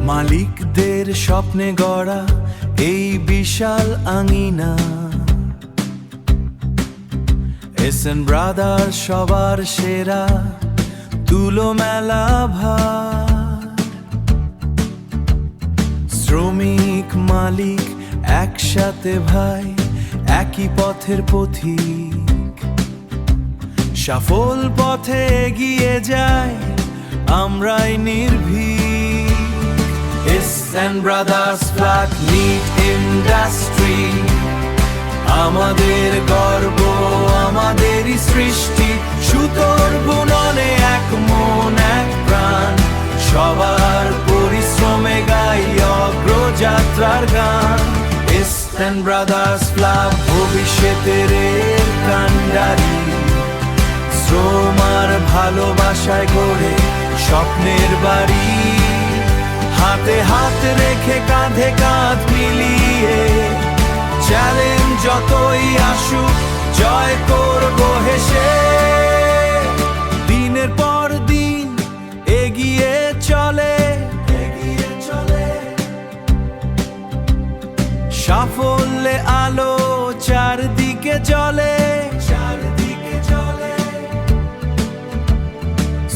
মালিকদের স্বপ্নে গড়া এই বিশাল আঙিনা, এসএন ব্রাদার সবার সেরা, তুলো মেলা ভার। শ্রমিক মালিক একসাথে ভাই, একই পথের পথিক, সফল পথে এগিয়ে যায় আমরাই নির্ভীক। SN brothers flat knit industry, আমাদের গর্ব, আমাদেরই সৃষ্টি। সুতোর বুননে এক মন এক প্রাণ, সবার পরিশ্রমে গাই অগ্রযাত্রার গান। এসএন ব্রাদার্স ফ্ল্যাট ভবিষ্যতের কান্ডারি, শ্রম আর ভালোবাসায় গড়ে স্বপ্নের বাড়ি। হাতে হাত রেখে কাঁধে কাঁধ মিলিয়ে, চ্যালেঞ্জ যতই আসুক জয় করব হেসে। দিনের পর দিন এগিয়ে চলে, সাফল্যে আলো চারদিকে জ্বলে।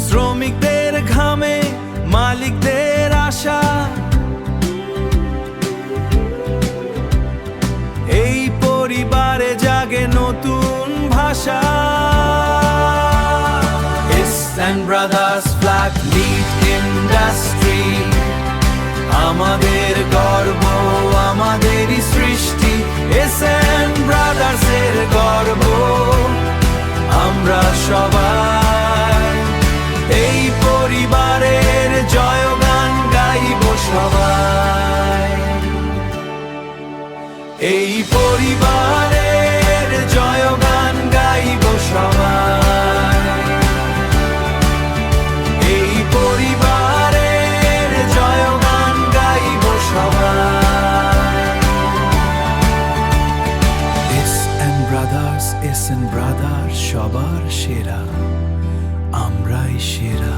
শ্রমিকদের ঘামে মালিকদের আশা, এই পরিবারে জাগে নতুন ভাষা। SN brothers flat knit industry, আমাদের গর্ব, আমাদেরই সৃষ্টি। এসএন ব্রাদার্স এর গর্ব আমরা সবাই, এই পরিবারের জয়গান গাইব সবাই। এই পরিবারের জয়গান গাইব সবাই, এই পরিবারের জয়গান গাইব সবাই। এসএন ব্রাদার্স, এসএন ব্রাদার্স সবার সেরা, আমরাই সেরা।